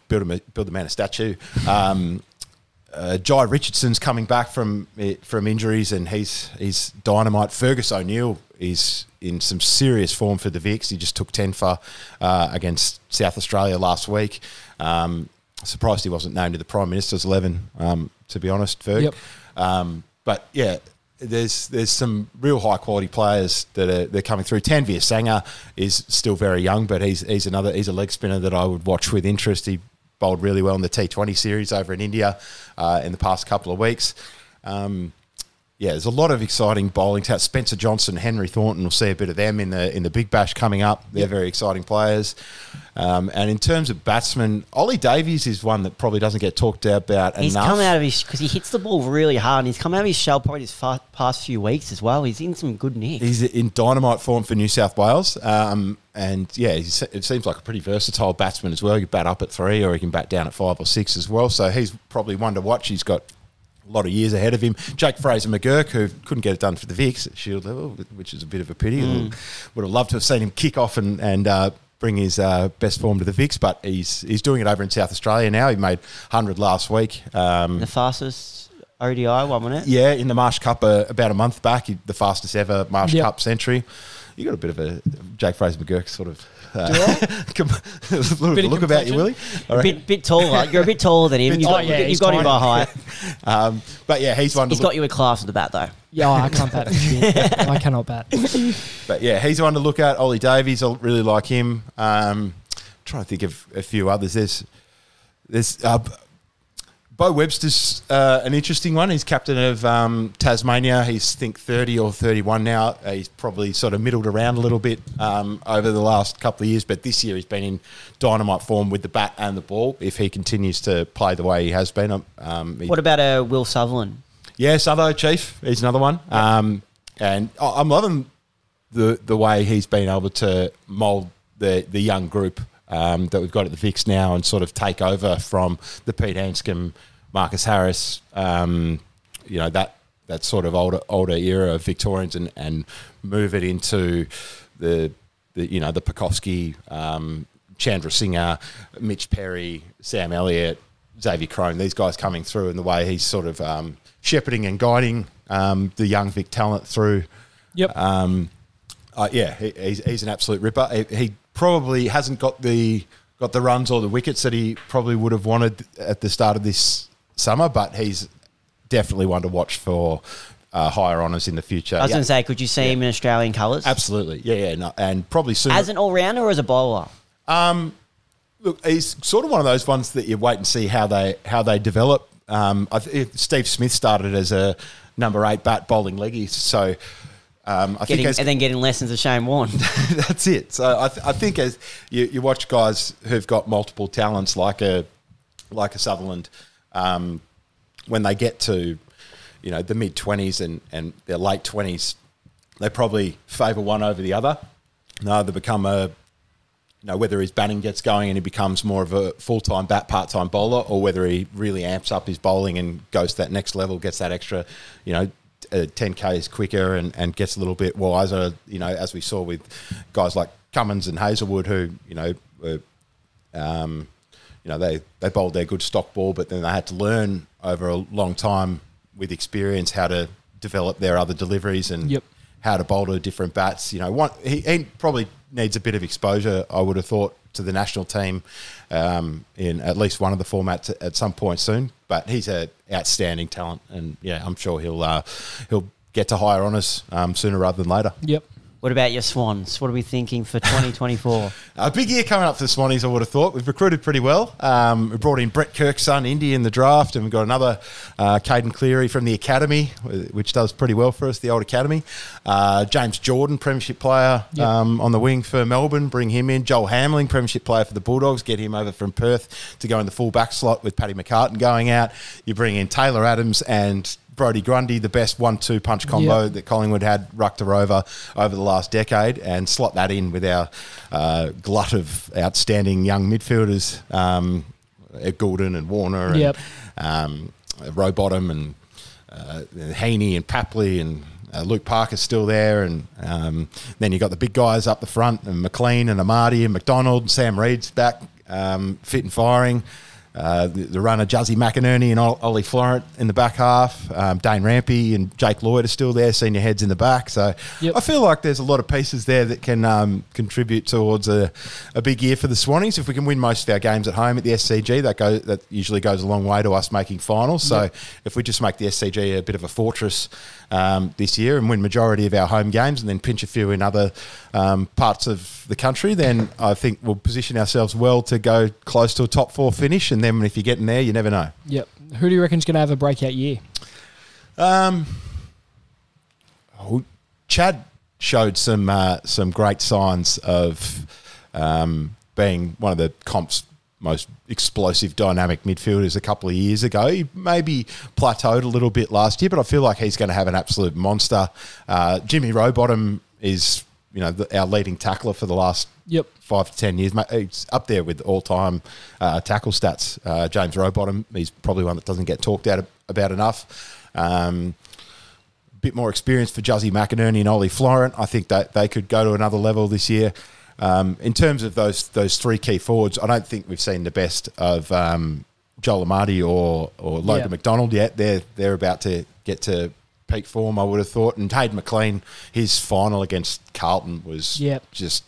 Build the man a statue. Jai Richardson's coming back from injuries, and he's dynamite. Fergus O'Neill is in some serious form for the Vicks. He just took 10 for against South Australia last week. Surprised he wasn't named to the Prime Minister's 11, to be honest, Ferg. But yeah, there's some real high quality players they're coming through. Tanveer Sangha is still very young, but he's a leg spinner that I would watch with interest. He bowled really well in the T20 series over in India in the past couple of weeks. There's a lot of exciting bowling talent. Spencer Johnson, Henry Thornton, we'll see a bit of them in the Big Bash coming up. They're very exciting players. And in terms of batsmen, Ollie Davies is one that probably doesn't get talked about enough. He's come out of because he hits the ball really hard, and he's come out of his shell probably his past few weeks as well. He's in some good nick. He's in dynamite form for New South Wales. It seems like a pretty versatile batsman as well. He can bat up at 3, or he can bat down at 5 or 6 as well. So he's probably one to watch. He's got a lot of years ahead of him. Jake Fraser-McGurk, who couldn't get it done for the Vicks at Shield level, which is a bit of a pity. Would have loved to have seen him kick off and bring his best form to the Vicks, but he's doing it over in South Australia now. He made 100 last week. The fastest ODI one, wasn't it? Yeah, in the Marsh Cup about a month back, the fastest ever Marsh Cup century. You got a bit of a Jake Fraser-McGurk sort of a little bit look about you, Willie. Bit taller. You're a bit taller than him. You've got him by height. But yeah, he's got you a class of the bat though. Yeah, I can't bat. I cannot bat. But yeah, he's one to look at. Ollie Davies, I really like him. Trying to think of a few others. There's Bo Webster's an interesting one. He's captain of Tasmania. He's, I think, 30 or 31 now. He's probably sort of middled around a little bit over the last couple of years, but this year he's been in dynamite form with the bat and the ball if he continues to play the way he has been. What about Will Sutherland? Yeah, Sutho, Chief. He's another one. Yep. And I'm loving the way he's been able to mould the young group that we've got at the Vicks now and sort of take over from the Pete Hanscom, Marcus Harris, that sort of older era of Victorians and move it into the Pekowski, Chandra Singer, Mitch Perry, Sam Elliott, Xavier Crone, these guys coming through, and the way he's sort of shepherding and guiding the young Vic talent through. Yep. He's an absolute ripper. He probably hasn't got the runs or the wickets that he probably would have wanted at the start of this summer, but he's definitely one to watch for higher honours in the future. I was going to say, could you see him in Australian colours? Absolutely, and probably soon. As an all-rounder or as a bowler? Look, he's sort of one of those ones that you wait and see how they develop. Steve Smith started as a number 8 bat bowling leggy, so and then getting lessons of Shane Warne. That's it. So I think as you watch guys who've got multiple talents like a Sutherland, when they get to the mid-20s and their late 20s, they probably favour one over the other. No, they become whether his batting gets going and he becomes more of a full-time bat, part-time bowler, or whether he really amps up his bowling and goes to that next level, gets that extra, 10 Ks quicker and gets a little bit wiser, as we saw with guys like Cummins and Hazelwood who, they bowled their good stock ball, but then they had to learn over a long time with experience how to develop their other deliveries and how to bowl to different bats. He probably needs a bit of exposure, I would have thought, to the national team in at least one of the formats at some point soon. But he's an outstanding talent, and I'm sure he'll get to higher honours sooner rather than later. Yep. What about your Swans? What are we thinking for 2024? A big year coming up for the Swannies, I would have thought. We've recruited pretty well. We brought in Brett Kirk's son, Indy, in the draft, and we've got another Caden Cleary from the academy, which does pretty well for us, the old academy. James Jordan, premiership player on the wing for Melbourne, bring him in. Joel Hamling, premiership player for the Bulldogs, get him over from Perth to go in the full back slot with Paddy McCartan going out. You bring in Taylor Adams and Brodie Grundy, the best 1-2 punch combo that Collingwood had rucked her over the last decade, and slot that in with our glut of outstanding young midfielders, Goulden and Warner and Rowbottom and Heaney and Papley and Luke Parker's still there, and then you got the big guys up the front, and McLean and Amadi and McDonald. Sam Reed's back, fit and firing. The runner Juzzy McInerney and Ollie Florent in the back half. Dane Rampy and Jake Lloyd are still there, senior heads in the back. So I feel like there's a lot of pieces there that can contribute towards a big year for the Swannies. If we can win most of our games at home at the SCG, that usually goes a long way to us making finals. So if we just make the SCG a bit of a fortress this year and win majority of our home games and then pinch a few in other parts of the country, then I think we'll position ourselves well to go close to a top 4 finish. And then if you get in there, you never know. Yep. Who do you reckon is going to have a breakout year? Chad showed some great signs of being one of the comp's most explosive, dynamic midfielders a couple of years ago. He maybe plateaued a little bit last year, but I feel like he's going to have an absolute monster. Jimmy Rowbottom is, our leading tackler for the last 5 to 10 years. He's up there with all-time tackle stats. James Rowbottom, he's probably one that doesn't get talked about enough. Bit more experience for Juzzy McInerney and Ollie Florent. I think that they could go to another level this year. In terms of those 3 key forwards, I don't think we've seen the best of Joel Amadi or Logan McDonald yet. They're about to get to peak form, I would have thought. And Hayden McLean, his final against Carlton was just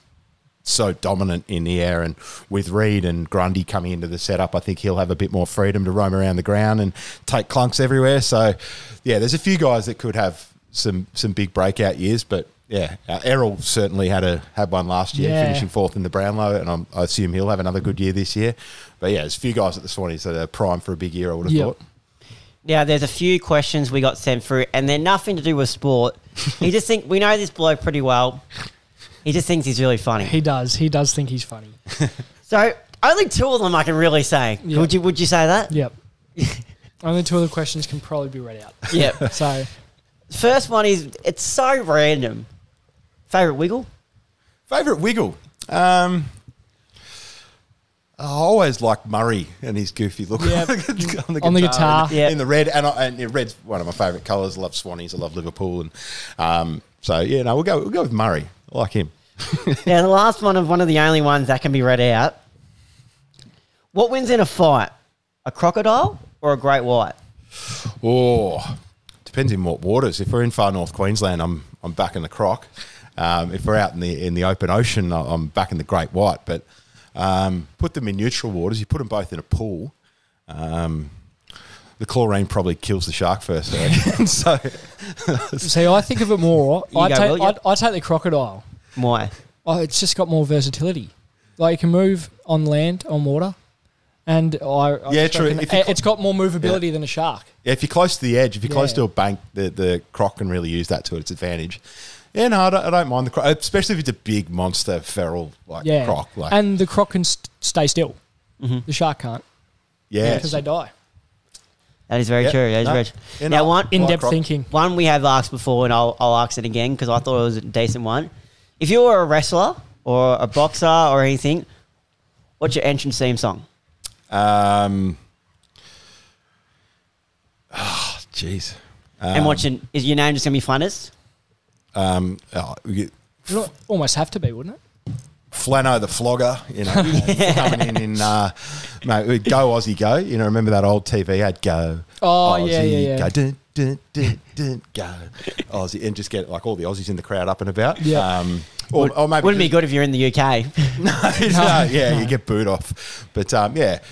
so dominant in the air. And with Reed and Grundy coming into the setup, I think he'll have a bit more freedom to roam around the ground and take clunks everywhere. So, there's a few guys that could have some big breakout years, but Errol certainly had one last year, Yeah. finishing 4th in the Brownlow, and I assume he'll have another good year this year. But yeah, there's a few guys at the Swannies that are primed for a big year, I would have thought. Now, there's a few questions we got sent through, and they're nothing to do with sport. We know this bloke pretty well. He just thinks he's really funny. He does think he's funny. So only 2 of them I can really say. Yep. Would you say that? Yep. Only 2 of the questions can probably be read out. Yep. So, First one is, it's so random. Favourite wiggle? Favourite wiggle? I always like Murray and his goofy look Yep. on the guitar. Yep. In the red. And red's one of my favourite colours. I love Swannies. I love Liverpool. And we'll go with Murray. I like him. Now, the last one of one of the only ones that can be read out. What wins in a fight? A crocodile or a great white? Oh, depends in what waters. If we're in far north Queensland, I'm backing the croc. If we're out in the open ocean, I'm backing the great white. But put them in neutral waters. You put them both in a pool. The chlorine probably kills the shark first. So, see, I think of it more. I take the crocodile. Why? Oh, it's just got more versatility. Like, you can move on land, on water. And true. It's got more movability than a shark. Yeah, if you're close to the edge, if you're close to a bank, the croc can really use that to its advantage. Yeah, no, I don't mind the croc, especially if it's a big monster feral croc. And the croc can stay still. Mm-hmm. The shark can't. Yeah, because they die. That is very true. That is very true. Now, one in-depth thinking. One we have asked before, and I'll ask it again because I thought it was a decent one. If you were a wrestler or a boxer or anything, what's your entrance theme song? Jeez. And is your name just gonna be Flanas? It would almost have to be, wouldn't it? Flano the flogger, coming in mate, go Aussie go. Remember that old TV ad, go. Oh, Aussie, yeah. Go, dun, dun, dun, dun, go. Aussie, and just get like all the Aussies in the crowd up and about. Yeah. Or maybe wouldn't be good if you're in the UK. No, you get booed off. But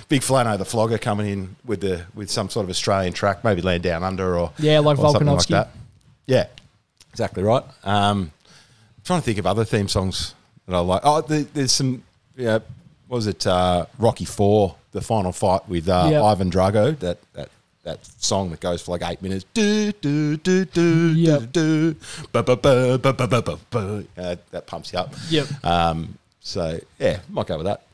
big Flano the flogger coming in with some sort of Australian track, maybe Land Down Under or like or something Volkanovski. like that. Yeah, exactly right. Trying to think of other theme songs that I like. Oh, there's some. What was it? Rocky IV, the final fight with Ivan Drago. That song that goes for like 8 minutes. Do do do do do do. Ba ba ba ba ba ba ba. That pumps you up. Yep. Might go with that.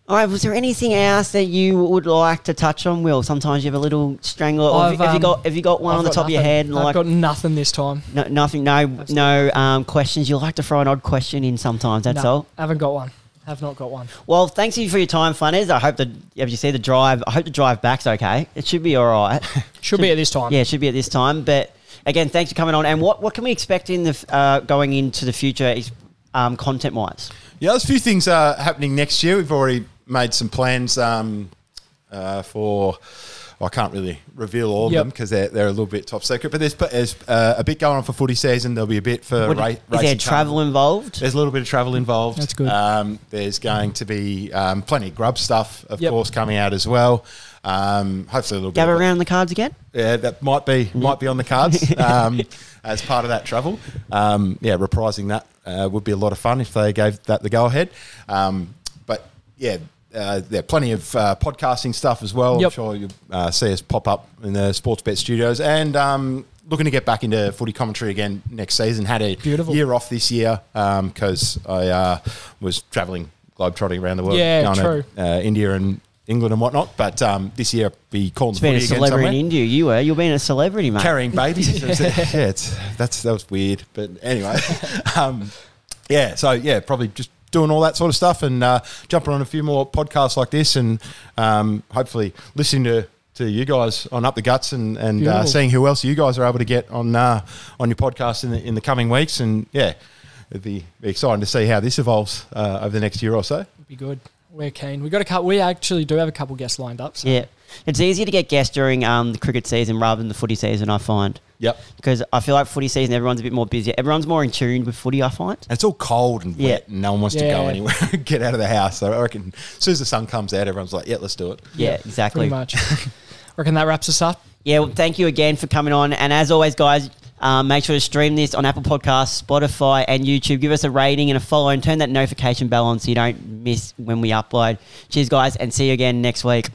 All right. Was there anything else that you would like to touch on, Will? Sometimes you have a little strangler. Or have you got one on the top of your head? And I've got nothing this time. No, nothing. No questions. You like to throw an odd question in sometimes. That's all. Haven't got one. Have not got one. Well, thanks you for your time, Flanas. I hope the drive back's okay. It should be all right. should be at this time. Yeah, it should be at this time. But again, thanks for coming on. And what can we expect in the going into the future, content wise? Yeah, there's a few things happening next year. We've already made some plans for. I can't really reveal all of them because they're a little bit top secret. But there's a bit going on for footy season. There'll be a bit for racing. Is there travel involved? There's a little bit of travel involved. That's good. There's going to be plenty of Grubs stuff, of course, coming out as well. Hopefully a little bit. Gather around the cards again? Yeah, that might be on the cards as part of that travel. Reprising that would be a lot of fun if they gave that the go ahead. There are plenty of podcasting stuff as well. Yep. I'm sure you'll see us pop up in the SportsBet studios. And looking to get back into footy commentary again next season. Had a year off this year because I was travelling, globetrotting around the world. Yeah, going to India and England and whatnot. But this year, be calling the footy again somewhere. It's been a celebrity in India. You're being a celebrity, mate. Carrying babies. That was weird. But anyway. Probably just doing all that sort of stuff and jumping on a few more podcasts like this and hopefully listening to you guys on Up the Guts and seeing who else you guys are able to get on your podcast in the coming weeks. And it'd be exciting to see how this evolves over the next year or so. It'd be good. We're keen. We actually do have a couple guests lined up. So. Yeah. It's easier to get guests during the cricket season rather than the footy season, I find. Yep. Because I feel like footy season, everyone's a bit more busy. Everyone's more in tune with footy, I find. And it's all cold and wet and no one wants to go anywhere, get out of the house. So I reckon as soon as the sun comes out, everyone's like, let's do it. Yeah, exactly. Pretty much. Reckon that wraps us up. Yeah, well, thank you again for coming on. And as always, guys, Make sure to stream this on Apple Podcasts, Spotify, and YouTube. Give us a rating and a follow, and turn that notification bell on so you don't miss when we upload. Cheers, guys, and see you again next week.